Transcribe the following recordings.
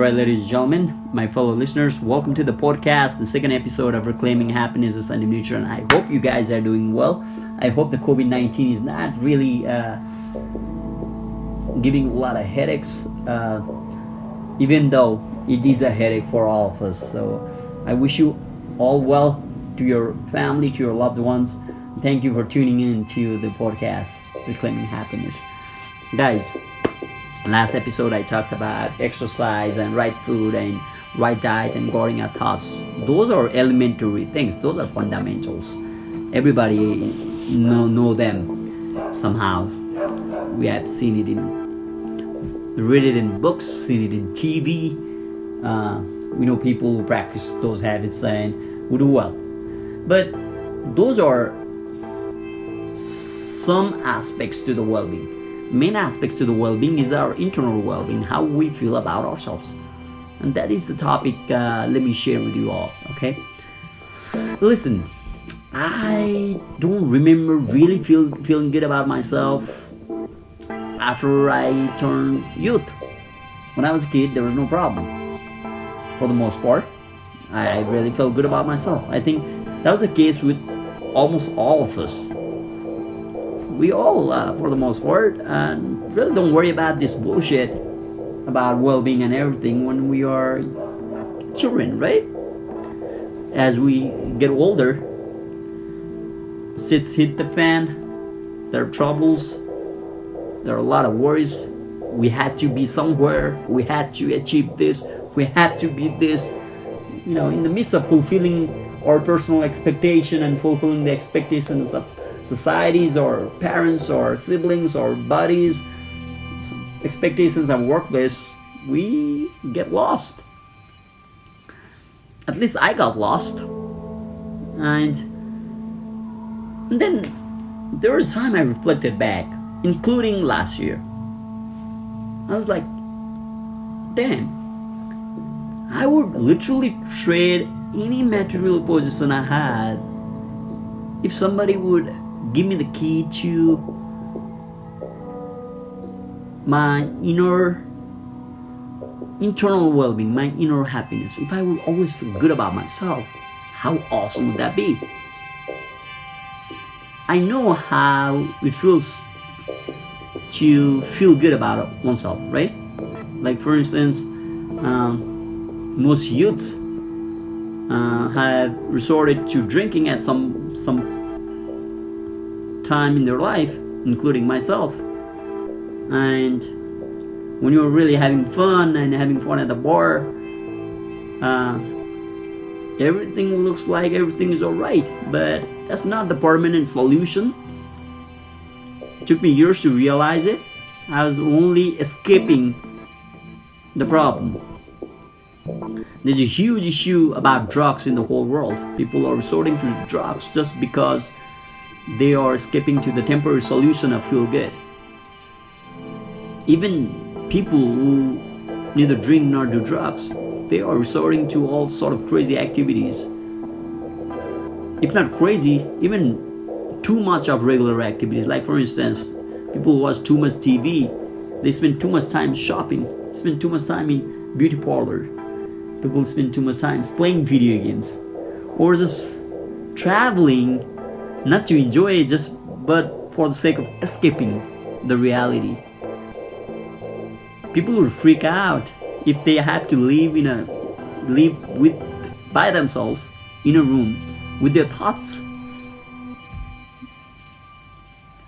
Alright, ladies and gentlemen, my fellow listeners, welcome to the podcast, the second episode of Reclaiming Happiness with Sandeep Neutron. I hope you guys are doing well. I hope the COVID-19 is not really giving a lot of headaches, even though it is a headache for all of us. So I wish you all well, to your family, to your loved ones. Thank you for tuning in to the podcast, Reclaiming Happiness. Guys, last episode I talked about exercise and right food and right diet and guarding our thoughts. Those are elementary things. Those are fundamentals. Everybody know them somehow. We have seen it read it in books, seen it in TV. We know people who practice those habits and who do well. But those are some aspects to the well-being. Main aspects to the well-being is our internal well-being, how we feel about ourselves. And that is the topic let me share with you all, okay? Listen, I don't remember really feeling good about myself after I turned youth. When I was a kid, there was no problem. For the most part, I really felt good about myself. I think that was the case with almost all of us. We all, for the most part, really don't worry about this bullshit about well-being and everything when we are children, right? As we get older, shit hit the fan, there are troubles, there are a lot of worries. We had to be somewhere, we had to achieve this, we had to be this. You know, in the midst of fulfilling our personal expectation and fulfilling the expectations of societies or parents or siblings or buddies, expectations at workplace, we get lost. At least I got lost. And then there was a time I reflected back, including last year. I was like, damn, I would literally trade any material possession I had if somebody would give me the key to my internal well-being, my inner happiness. If I would always feel good about myself, how awesome would that be? I know how it feels to feel good about oneself, right? Like, for instance, most youths have resorted to drinking at some time in their life, including myself. And when you're really having fun at the bar, everything looks like everything is alright, but that's not the permanent solution. It took me years to realize it. I was only escaping the problem. There's a huge issue about drugs in the whole world. People are resorting to drugs just because they are escaping to the temporary solution of feel good. Even people who neither drink nor do drugs, they are resorting to all sort of crazy activities. If not crazy, even too much of regular activities. Like, for instance, people who watch too much TV, they spend too much time shopping, spend too much time in beauty parlor. People spend too much time playing video games, or just traveling, not to enjoy it, but for the sake of escaping the reality. People will freak out if they have to live by themselves in a room with their thoughts.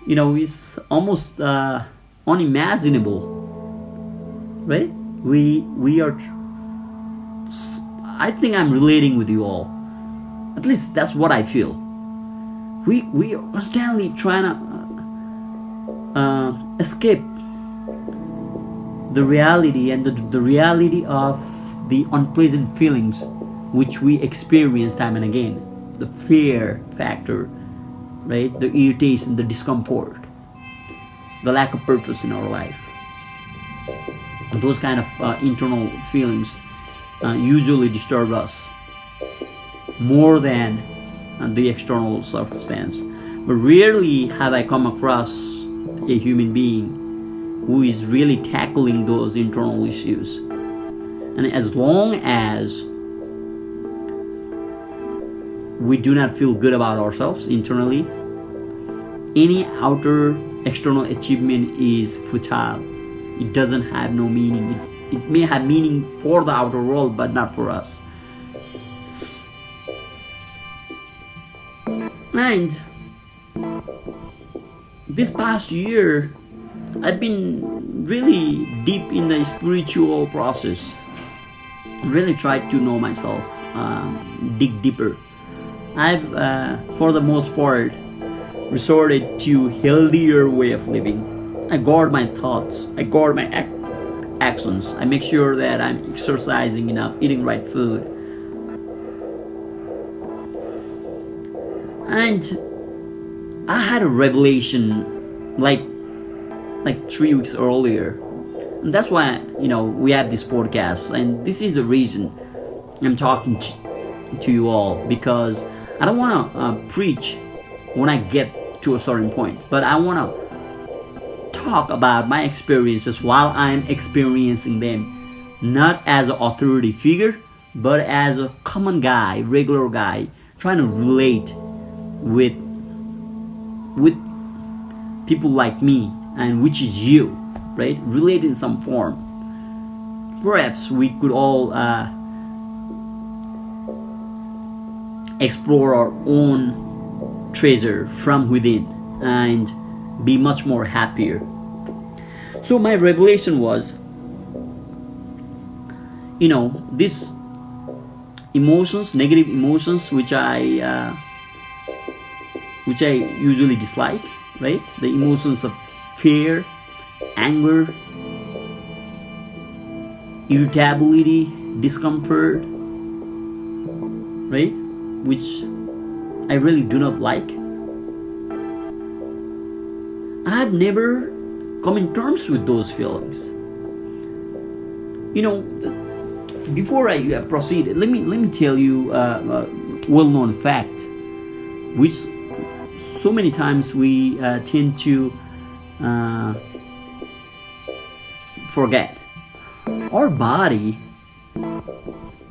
You know, it's almost unimaginable, right? We are. I think I'm relating with you all. At least that's what I feel. We are constantly trying to escape the reality and the reality of the unpleasant feelings which we experience time and again. The fear factor, right? The irritation, the discomfort, the lack of purpose in our life. And those kind of internal feelings usually disturb us more than the external circumstance. But rarely have I come across a human being who is really tackling those internal issues. And as long as we do not feel good about ourselves internally, any outer external achievement is futile. It doesn't have no meaning. It may have meaning for the outer world, but not for us. And this past year, I've been really deep in the spiritual process. Really tried to know myself, dig deeper. I've, for the most part, resorted to healthier way of living. I guard my thoughts. I guard my actions. I make sure that I'm exercising enough, eating right food. And I had a revelation like 3 weeks earlier. And that's why, we have this podcast. And this is the reason I'm talking to you all, because I don't want to preach when I get to a certain point, but I want to talk about my experiences while I'm experiencing them, not as an authority figure, but as a common guy, regular guy, trying to relate with people like me, and which is you, right? Relate in some form. Perhaps we could all explore our own treasure from within and be much more happier. So my revelation was, these emotions, negative emotions, which I usually dislike, right? The emotions of fear, anger, irritability, discomfort, right? Which I really do not like. I have never come in terms with those feelings. Before I proceed, let me tell you a well-known fact, which so many times we tend to forget. Our body,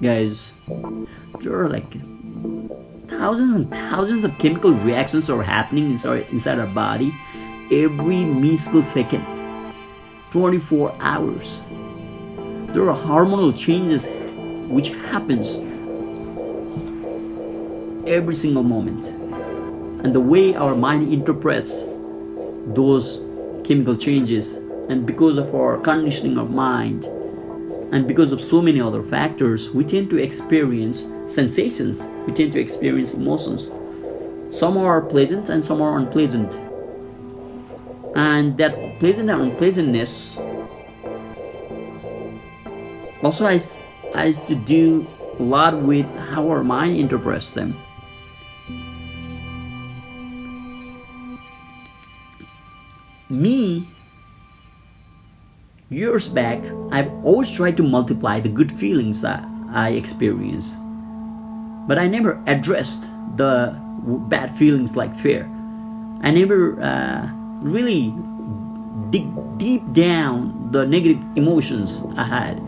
guys, there are like thousands and thousands of chemical reactions are happening inside our body every minuscule second, 24 hours. There are hormonal changes which happens every single moment, and the way our mind interprets those chemical changes, and because of our conditioning of mind, and because of so many other factors, we tend to experience sensations, we tend to experience emotions. Some are pleasant and some are unpleasant. And that pleasant and unpleasantness also has to do a lot with how our mind interprets them. Me, years back, I've always tried to multiply the good feelings that I experience, but I never addressed the bad feelings like fear. I never really dig deep down the negative emotions I had,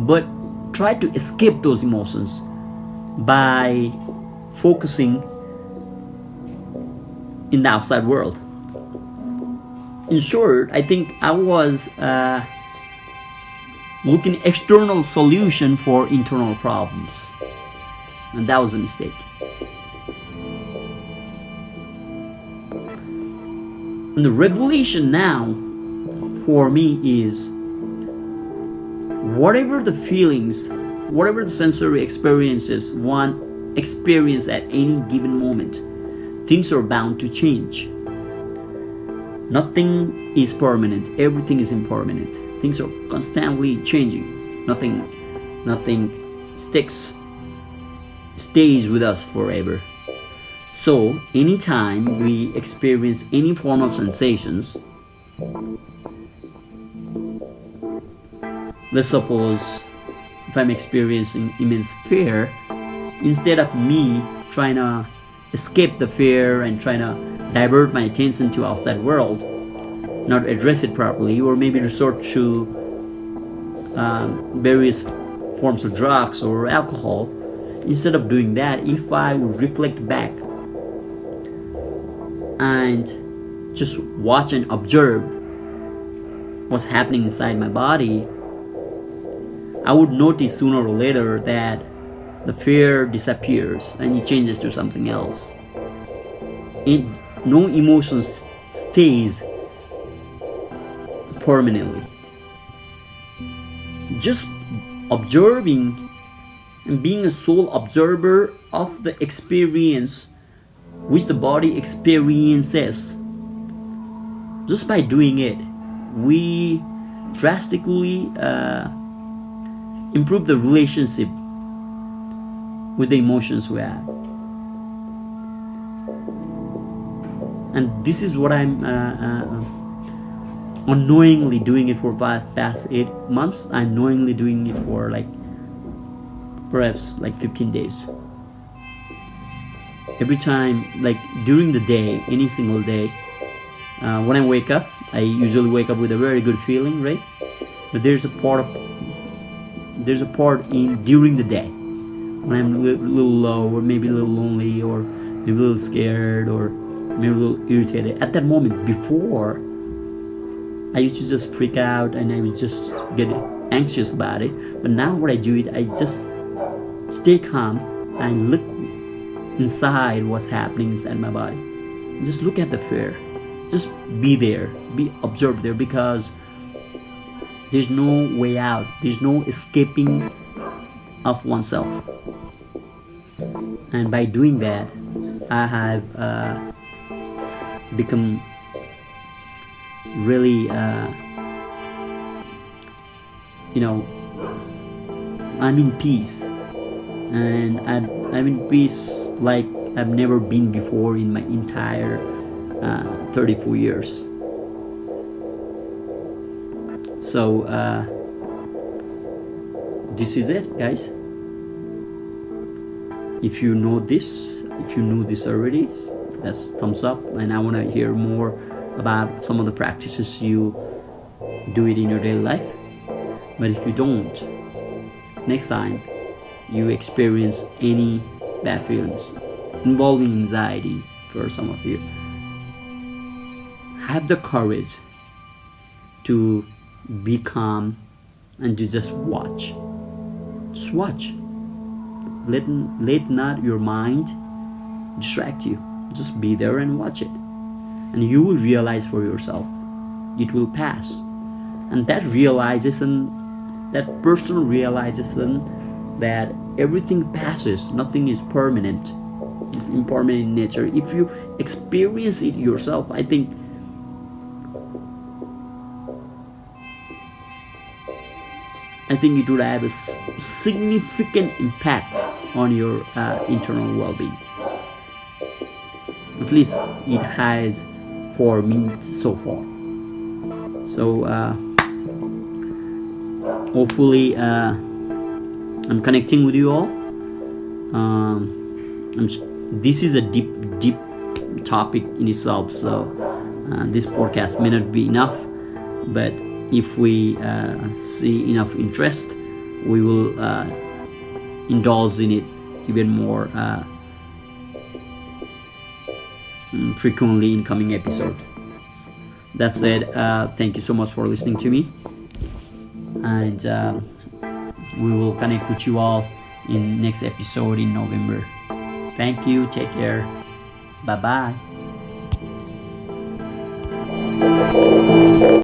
but tried to escape those emotions by focusing in the outside world. In short, I think I was looking external solution for internal problems, and that was a mistake. And the revelation now for me is, whatever the feelings, whatever the sensory experiences one experiences at any given moment, things are bound to change. Nothing is permanent. Everything is impermanent. Things are constantly changing. Nothing stays with us forever. So, anytime we experience any form of sensations, let's suppose if I'm experiencing immense fear, instead of me trying to escape the fear and trying to divert my attention to outside world, not address it properly, or maybe resort to various forms of drugs or alcohol. Instead of doing that, if I would reflect back and just watch and observe what's happening inside my body, I would notice sooner or later that the fear disappears and it changes to something else. No emotion stays permanently. Just observing and being a sole observer of the experience which the body experiences, just by doing it, we drastically improve the relationship with the emotions we have. And this is what I'm unknowingly doing it for past 8 months. I'm knowingly doing it for perhaps 15 days. Every time, during the day, any single day, when I wake up, I usually wake up with a very good feeling, right? But there's a part in during the day when I'm a little low, or maybe a little lonely, or maybe a little scared, or maybe a little irritated. At that moment, before, I used to just freak out and I would just get anxious about it. But now what I do is I just stay calm and look inside what's happening inside my body. Just look at the fear. Just be there. Be observed there, because there's no way out. There's no escaping of oneself. And by doing that, I have become really, I'm in peace. And I'm in peace like I've never been before in my entire 34 years. So this is it, guys. If you know this, if you knew this already, that's thumbs up. And I want to hear more about some of the practices you do it in your daily life. But if you don't, next time you experience any bad feelings involving anxiety, for some of you, have the courage to be calm and to just watch. Just watch. Let not your mind distract you. Just be there and watch it, and you will realize for yourself it will pass. And that realization, that personal realization that everything passes, nothing is permanent, is impermanent in nature. If you experience it yourself, I think it would have a significant impact on your internal well-being. At least it has for me so far. So hopefully I'm connecting with you all. This is a deep topic in itself, so this podcast may not be enough, but if we see enough interest, we will indulge in it even more frequently in coming episodes. That said, thank you so much for listening to me, and we will connect with you all in next episode in November. Thank you. Take care. Bye bye.